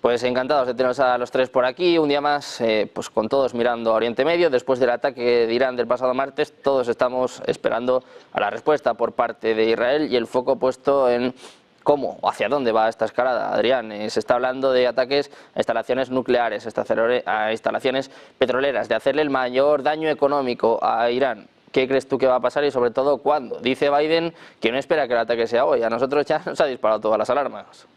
Pues encantados de teneros a los tres por aquí, un día más, pues con todos mirando a Oriente Medio. Después del ataque de Irán del pasado martes, todos estamos esperando a la respuesta por parte de Israel y el foco puesto en cómo o hacia dónde va esta escalada. Adrián, se está hablando de ataques a instalaciones nucleares, a instalaciones petroleras, de hacerle el mayor daño económico a Irán. ¿Qué crees tú que va a pasar y sobre todo cuándo? Dice Biden que no espera que el ataque sea hoy. A nosotros ya nos ha disparado todas las alarmas.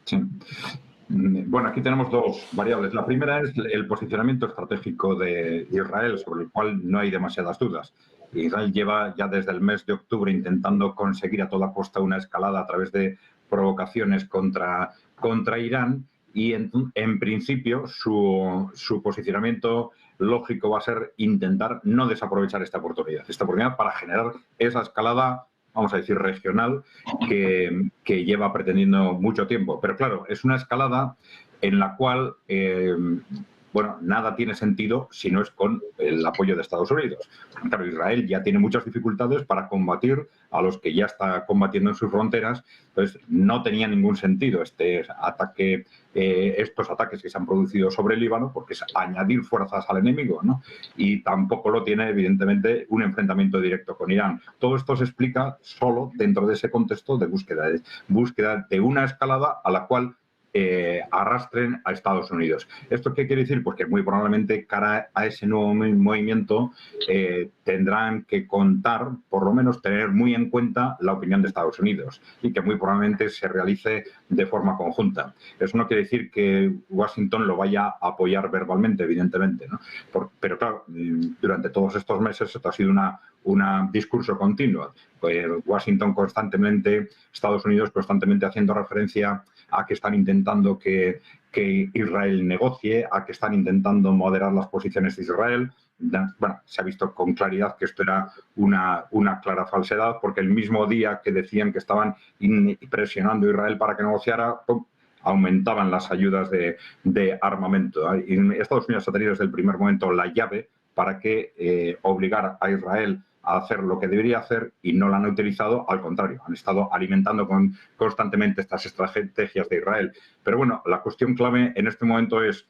Sí. Bueno, aquí tenemos dos variables. La primera es el posicionamiento estratégico de Israel, sobre el cual no hay demasiadas dudas. Israel lleva ya desde el mes de octubre intentando conseguir a toda costa una escalada a través de provocaciones contra Irán y en principio su posicionamiento lógico va a ser intentar no desaprovechar esta oportunidad para generar esa escalada, vamos a decir, regional, que lleva pretendiendo mucho tiempo. Pero claro, es una escalada en la cual, bueno, nada tiene sentido si no es con el apoyo de Estados Unidos. Claro, Israel ya tiene muchas dificultades para combatir a los que ya está combatiendo en sus fronteras, entonces no tenía ningún sentido estos ataques que se han producido sobre el Líbano, porque es añadir fuerzas al enemigo, ¿no? Y tampoco lo tiene, evidentemente, un enfrentamiento directo con Irán. Todo esto se explica solo dentro de ese contexto de búsqueda de una escalada a la cual arrastren a Estados Unidos. ¿Esto qué quiere decir? Pues que muy probablemente cara a ese nuevo movimiento tendrán que contar, por lo menos tener muy en cuenta la opinión de Estados Unidos y que muy probablemente se realice de forma conjunta. Eso no quiere decir que Washington lo vaya a apoyar verbalmente, evidentemente, ¿no? Pero claro, durante todos estos meses esto ha sido un discurso continuo. Washington constantemente, Estados Unidos constantemente haciendo referencia a que están intentando que Israel negocie, a que están intentando moderar las posiciones de Israel. Bueno, se ha visto con claridad que esto era una clara falsedad, porque el mismo día que decían que estaban presionando a Israel para que negociara, ¡pum!, aumentaban las ayudas de armamento. Y Estados Unidos ha tenido desde el primer momento la llave para que obligar a Israel a hacer lo que debería hacer y no la han utilizado, al contrario, han estado alimentando constantemente estas estrategias de Israel. Pero bueno, la cuestión clave en este momento es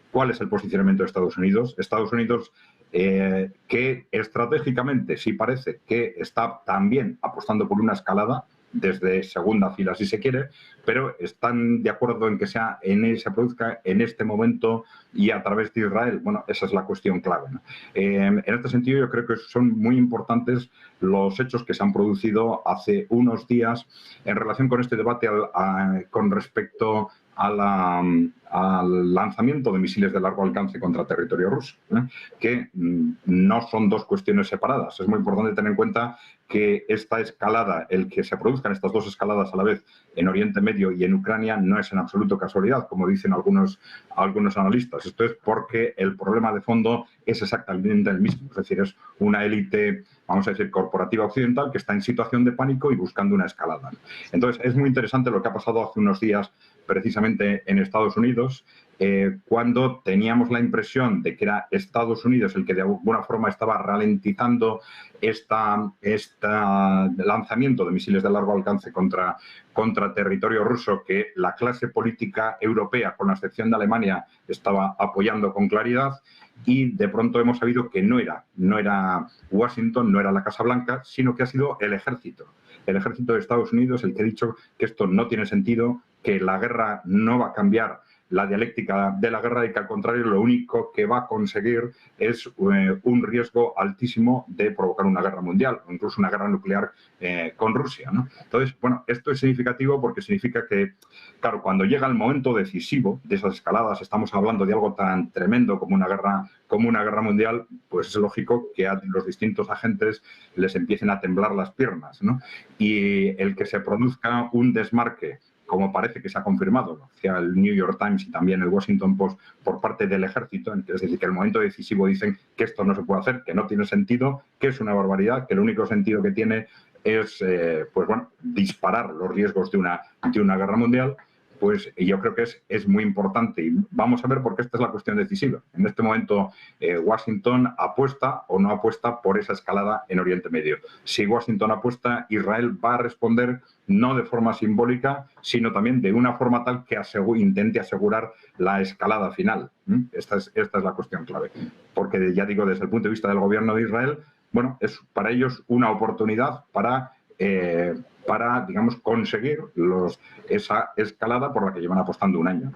cuál es el posicionamiento de Estados Unidos. Estados Unidos, que estratégicamente sí parece que está también apostando por una escalada, desde segunda fila si se quiere, pero están de acuerdo en que se produzca en este momento y a través de Israel. Bueno, esa es la cuestión clave, ¿no? En este sentido, yo creo que son muy importantes los hechos que se han producido hace unos días en relación con este debate con respecto al lanzamiento de misiles de largo alcance contra territorio ruso, que no son dos cuestiones separadas. Es muy importante tener en cuenta que esta escalada, el que se produzcan estas dos escaladas a la vez en Oriente Medio y en Ucrania, no es en absoluto casualidad, como dicen algunos analistas. Esto es porque el problema de fondo es exactamente el mismo, es decir, es una élite, vamos a decir, corporativa occidental que está en situación de pánico y buscando una escalada. Entonces, es muy interesante lo que ha pasado hace unos días precisamente en Estados Unidos, cuando teníamos la impresión de que era Estados Unidos el que de alguna forma estaba ralentizando este lanzamiento de misiles de largo alcance contra territorio ruso, que la clase política europea, con la excepción de Alemania, estaba apoyando con claridad, y de pronto hemos sabido que no era Washington, no era la Casa Blanca, sino que ha sido el ejército de Estados Unidos el que ha dicho que esto no tiene sentido, que la guerra no va a cambiar la dialéctica de la guerra y que al contrario lo único que va a conseguir es un riesgo altísimo de provocar una guerra mundial o incluso una guerra nuclear con Rusia, ¿no? Entonces, bueno, esto es significativo porque significa que, claro, cuando llega el momento decisivo de esas escaladas, estamos hablando de algo tan tremendo como una guerra mundial, pues es lógico que a los distintos agentes les empiecen a temblar las piernas, ¿no? Y el que se produzca un desmarque, como parece que se ha confirmado, ¿no?, hacia el New York Times y también el Washington Post, por parte del ejército, es decir, que el momento decisivo dicen que esto no se puede hacer, que no tiene sentido, que es una barbaridad, que el único sentido que tiene es, pues bueno, disparar los riesgos de una guerra mundial. pues yo creo que es muy importante. Y vamos a ver, porque esta es la cuestión decisiva. En este momento, Washington apuesta o no apuesta por esa escalada en Oriente Medio. Si Washington apuesta, Israel va a responder no de forma simbólica, sino también de una forma tal que intente asegurar la escalada final. Esta es la cuestión clave. Porque, ya digo, desde el punto de vista del gobierno de Israel, bueno, es para ellos una oportunidad para digamos, conseguir esa escalada por la que llevan apostando un año.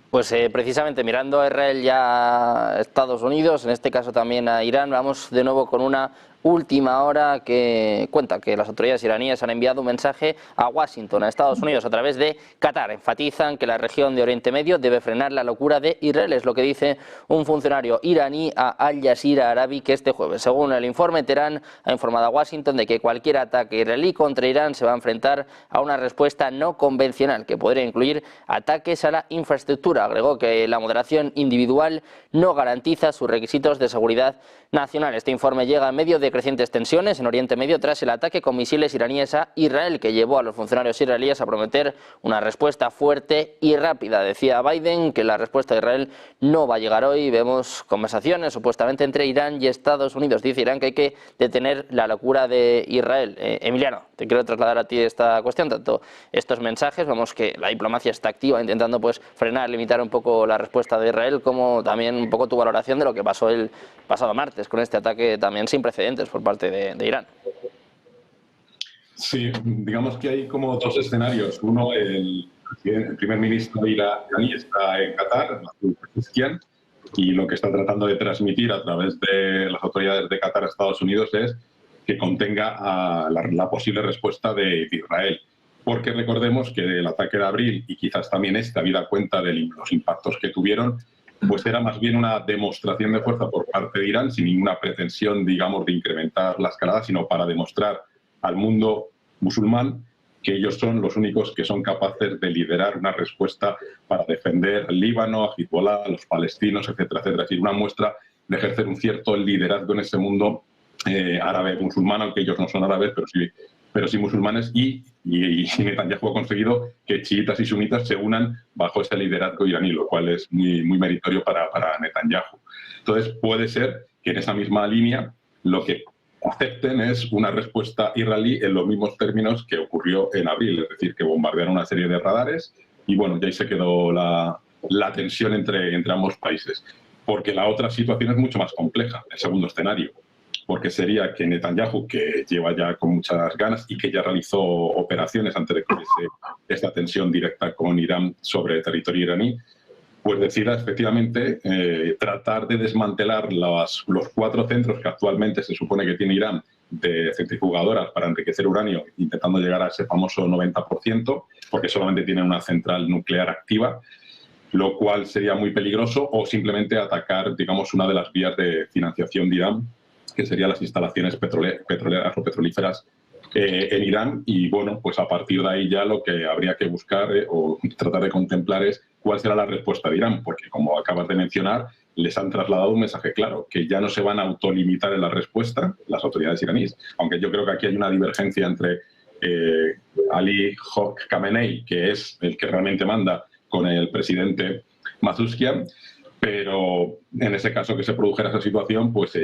Pues precisamente mirando a Israel y a Estados Unidos, en este caso también a Irán, vamos de nuevo con una última hora que cuenta que las autoridades iraníes han enviado un mensaje a Washington, a Estados Unidos, a través de Qatar. Enfatizan que la región de Oriente Medio debe frenar la locura de Israel, es lo que dice un funcionario iraní a Al Jazeera Arabi que este jueves. Según el informe, Teherán ha informado a Washington de que cualquier ataque israelí contra Irán se va a enfrentar a una respuesta no convencional que podría incluir ataques a la infraestructura. Agregó que la moderación individual no garantiza sus requisitos de seguridad nacional. Este informe llega en medio de crecientes tensiones en Oriente Medio tras el ataque con misiles iraníes a Israel, que llevó a los funcionarios israelíes a prometer una respuesta fuerte y rápida. Decía Biden que la respuesta de Israel no va a llegar hoy. Vemos conversaciones supuestamente entre Irán y Estados Unidos. Dice Irán que hay que detener la locura de Israel. Emiliano, te quiero trasladar a ti esta cuestión, tanto estos mensajes, vemos que la diplomacia está activa intentando pues frenar, limitar un poco la respuesta de Israel, como también un poco tu valoración de lo que pasó el pasado martes con este ataque también sin precedentes por parte de Irán. Sí, digamos que hay como dos escenarios. Uno, el primer ministro iraní está en Qatar, y lo que está tratando de transmitir a través de las autoridades de Qatar a Estados Unidos es que contenga la posible respuesta de Israel. Porque recordemos que el ataque de abril y quizás también habida cuenta de los impactos que tuvieron, pues era más bien una demostración de fuerza por parte de Irán, sin ninguna pretensión, digamos, de incrementar la escalada, sino para demostrar al mundo musulmán que ellos son los únicos que son capaces de liderar una respuesta para defender al Líbano, a Hezbollah, a los palestinos, etcétera, etcétera. Es decir, una muestra de ejercer un cierto liderazgo en ese mundo árabe musulmán, aunque ellos no son árabes, pero sí musulmanes, y Netanyahu ha conseguido que chiitas y sunitas se unan bajo ese liderazgo iraní, lo cual es muy meritorio para Netanyahu. Entonces, puede ser que en esa misma línea lo que acepten es una respuesta israelí en los mismos términos que ocurrió en abril, es decir, que bombardearon una serie de radares y bueno, ya ahí se quedó la tensión entre ambos países. Porque la otra situación es mucho más compleja, el segundo escenario, porque sería que Netanyahu, que lleva ya con muchas ganas y que ya realizó operaciones antes de que hubiese esta tensión directa con Irán sobre territorio iraní, pues decida efectivamente tratar de desmantelar los 4 centros que actualmente se supone que tiene Irán de centrifugadoras para enriquecer uranio, intentando llegar a ese famoso 90%, porque solamente tienen una central nuclear activa, lo cual sería muy peligroso, o simplemente atacar, digamos, una de las vías de financiación de Irán, que serían las instalaciones petroleras o petrolíferas en Irán. Y bueno, pues a partir de ahí ya lo que habría que buscar o tratar de contemplar es cuál será la respuesta de Irán, porque como acabas de mencionar, les han trasladado un mensaje claro, que ya no se van a autolimitar en la respuesta las autoridades iraníes, aunque yo creo que aquí hay una divergencia entre Ali Khamenei, que es el que realmente manda, con el presidente Pezeshkian, pero en ese caso que se produjera esa situación, pues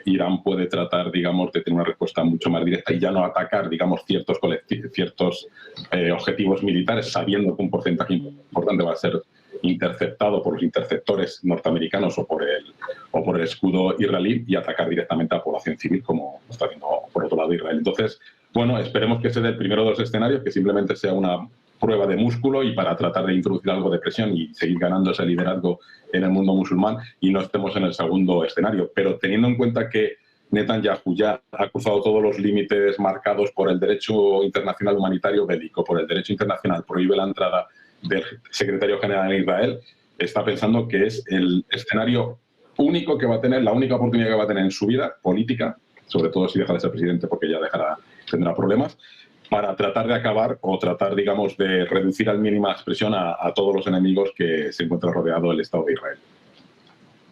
Irán puede tratar, digamos, de tener una respuesta mucho más directa y ya no atacar, digamos, ciertos objetivos militares, sabiendo que un porcentaje importante va a ser interceptado por los interceptores norteamericanos o por el escudo israelí, y atacar directamente a la población civil, como está haciendo por otro lado Israel. Entonces, bueno, esperemos que sea el primero de los escenarios, que simplemente sea una prueba de músculo y para tratar de introducir algo de presión y seguir ganando ese liderazgo en el mundo musulmán, y no estemos en el segundo escenario. Pero teniendo en cuenta que Netanyahu ya ha cruzado todos los límites marcados por el derecho internacional humanitario bélico, por el derecho internacional, prohíbe la entrada del secretario general en Israel, está pensando que es el escenario único que va a tener, la única oportunidad que va a tener en su vida política, sobre todo si deja de ser presidente, porque ya tendrá problemas, para tratar de acabar o tratar, digamos, de reducir al mínima expresión a todos los enemigos que se encuentra rodeado el Estado de Israel.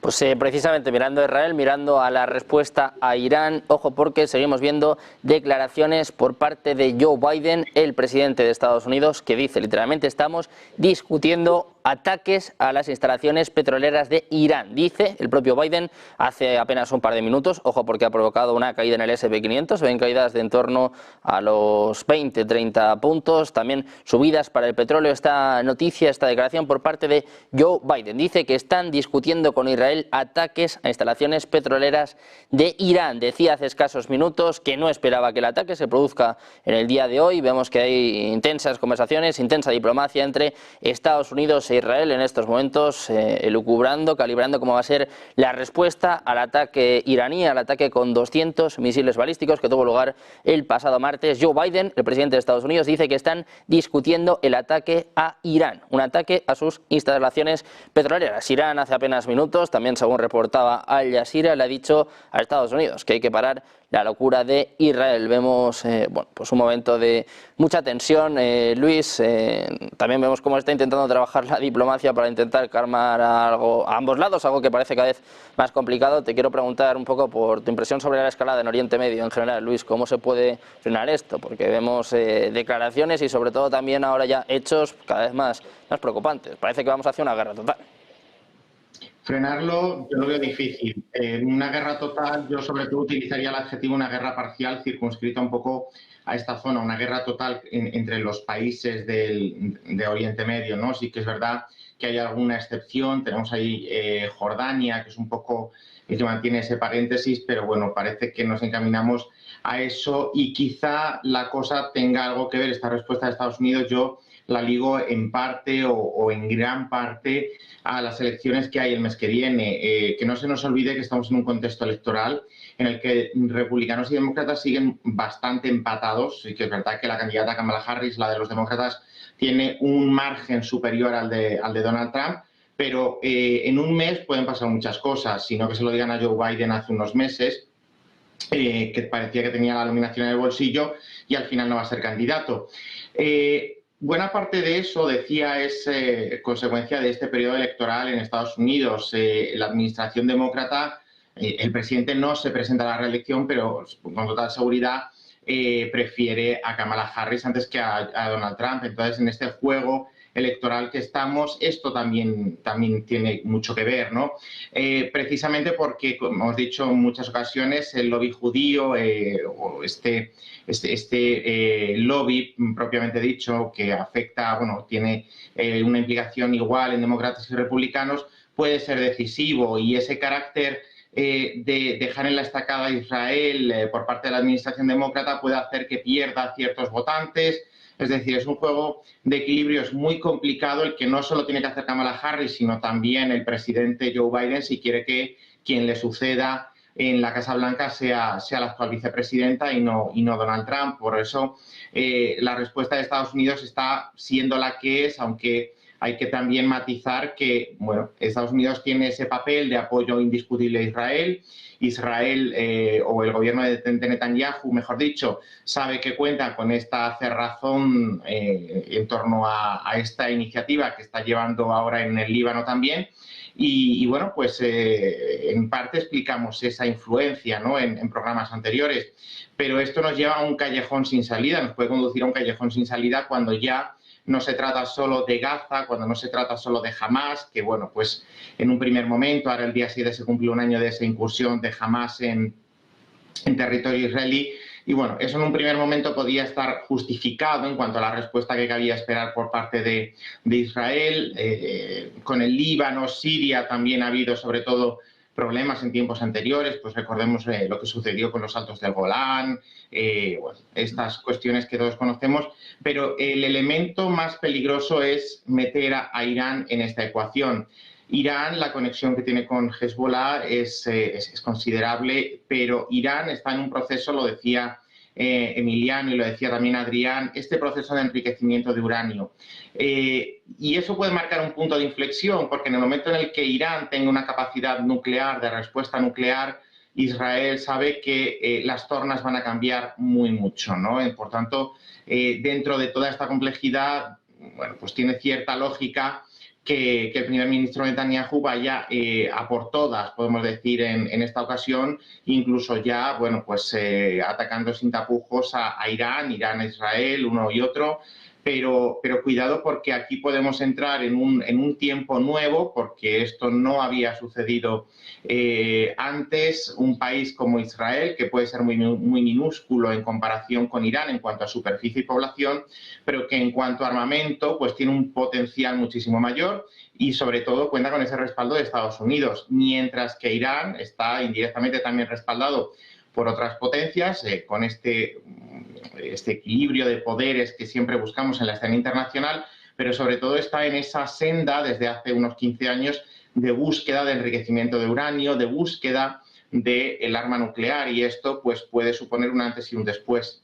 Pues precisamente mirando a Israel, mirando a la respuesta a Irán, ojo porque seguimos viendo declaraciones por parte de Joe Biden, el presidente de Estados Unidos, que dice literalmente estamos discutiendo ataques a las instalaciones petroleras de Irán. Dice el propio Biden hace apenas un par de minutos, ojo porque ha provocado una caída en el S&P 500, ven caídas de en torno a los 20-30 puntos, también subidas para el petróleo. Esta noticia, esta declaración por parte de Joe Biden, dice que están discutiendo con Israel ataques a instalaciones petroleras de Irán. Decía hace escasos minutos que no esperaba que el ataque se produzca en el día de hoy. Vemos que hay intensas conversaciones, intensa diplomacia entre Estados Unidos e Israel en estos momentos, elucubrando, calibrando cómo va a ser la respuesta al ataque iraní, al ataque con 200 misiles balísticos que tuvo lugar el pasado martes. Joe Biden, el presidente de Estados Unidos, dice que están discutiendo el ataque a Irán, un ataque a sus instalaciones petroleras. Irán hace apenas minutos, también según reportaba Al Jazeera, le ha dicho a Estados Unidos que hay que parar la locura de Israel. Vemos bueno, pues un momento de mucha tensión, Luis. También vemos cómo está intentando trabajar la diplomacia para intentar calmar a ambos lados, algo que parece cada vez más complicado. Te quiero preguntar un poco por tu impresión sobre la escalada en Oriente Medio en general, Luis. ¿Cómo se puede frenar esto? Porque vemos declaraciones y sobre todo también ahora ya hechos cada vez más preocupantes. Parece que vamos hacia una guerra total. Frenarlo yo lo veo difícil. En una guerra total yo sobre todo utilizaría el adjetivo una guerra parcial circunscrita un poco a esta zona, una guerra total entre los países de Oriente Medio, ¿no? Sí que es verdad que hay alguna excepción, tenemos ahí Jordania, que es un poco, que mantiene ese paréntesis, pero bueno, parece que nos encaminamos a eso y quizá la cosa tenga algo que ver, esta respuesta de Estados Unidos, yo la ligo en parte o en gran parte a las elecciones que hay el mes que viene. Que no se nos olvide que estamos en un contexto electoral en el que republicanos y demócratas siguen bastante empatados, y que es verdad que la candidata Kamala Harris, la de los demócratas, tiene un margen superior al de Donald Trump, pero en un mes pueden pasar muchas cosas, sino que se lo digan a Joe Biden hace unos meses, que parecía que tenía la nominación en el bolsillo y al final no va a ser candidato. Buena parte de eso, decía, es consecuencia de este periodo electoral en Estados Unidos. La administración demócrata, el presidente no se presenta a la reelección, pero con total seguridad prefiere a Kamala Harris antes que a Donald Trump. Entonces, en este juego electoral que estamos, esto también tiene mucho que ver, ¿no? Precisamente porque, como hemos dicho en muchas ocasiones, el lobby judío o este lobby propiamente dicho, que afecta, bueno, tiene una implicación igual en demócratas y republicanos, puede ser decisivo, y ese carácter de dejar en la estacada a Israel por parte de la administración demócrata puede hacer que pierda ciertos votantes. Es decir, es un juego de equilibrios muy complicado el que no solo tiene que hacer Kamala Harris, sino también el presidente Joe Biden si quiere que quien le suceda en la Casa Blanca sea la actual vicepresidenta y no Donald Trump. Por eso la respuesta de Estados Unidos está siendo la que es, aunque hay que también matizar que, bueno, Estados Unidos tiene ese papel de apoyo indiscutible a Israel. Israel o el gobierno de Netanyahu, mejor dicho, sabe que cuenta con esta cerrazón en torno a esta iniciativa que está llevando ahora en el Líbano también. Y bueno, pues en parte explicamos esa influencia, ¿no? en programas anteriores. Pero esto nos lleva a un callejón sin salida, nos puede conducir a un callejón sin salida cuando ya no se trata solo de Gaza, cuando no se trata solo de Hamas, que bueno, pues en un primer momento, ahora el día 7 se cumplió un año de esa incursión de Hamas en territorio israelí, y bueno, eso en un primer momento podía estar justificado en cuanto a la respuesta que cabía esperar por parte de Israel. Con el Líbano, Siria también ha habido sobre todo problemas en tiempos anteriores, pues recordemos lo que sucedió con los Altos del Golán, bueno, estas cuestiones que todos conocemos, pero el elemento más peligroso es meter a Irán en esta ecuación. Irán, la conexión que tiene con Hezbollah es considerable, pero Irán está en un proceso, lo decía Emiliano y lo decía también Adrián, este proceso de enriquecimiento de uranio. Y eso puede marcar un punto de inflexión, porque en el momento en el que Irán tenga una capacidad nuclear, de respuesta nuclear, Israel sabe que las tornas van a cambiar muy mucho, ¿no? Por tanto, dentro de toda esta complejidad, bueno, pues tiene cierta lógica que el primer ministro Netanyahu vaya a por todas, podemos decir, en esta ocasión, incluso ya, bueno, pues atacando sin tapujos a Irán, a Israel, uno y otro. Pero cuidado, porque aquí podemos entrar en un tiempo nuevo, porque esto no había sucedido antes. Un país como Israel, que puede ser muy minúsculo en comparación con Irán en cuanto a superficie y población, pero que en cuanto a armamento pues tiene un potencial muchísimo mayor y sobre todo cuenta con ese respaldo de Estados Unidos, mientras que Irán está indirectamente también respaldado por otras potencias, con este equilibrio de poderes que siempre buscamos en la escena internacional, pero sobre todo está en esa senda desde hace unos 15 años de búsqueda de enriquecimiento de uranio, de búsqueda del arma nuclear, y esto pues puede suponer un antes y un después.